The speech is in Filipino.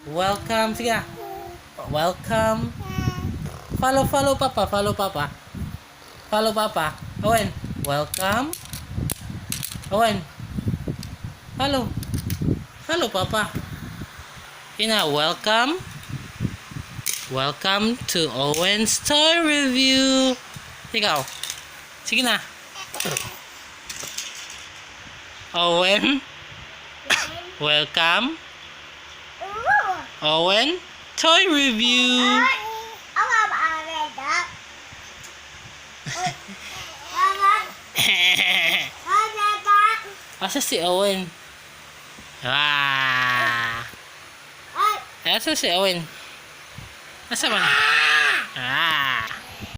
Welcome. Sige na. Welcome. Follow Papa. Follow Papa. Follow Papa. Owen. Welcome. Owen. Follow. Follow Papa. Ina, welcome. Welcome to Owen's Toy Review. Ikaw. Sige na. Owen. Welcome. Owen Toy Review. Asa si Owen? Asa si Owen? Asa man?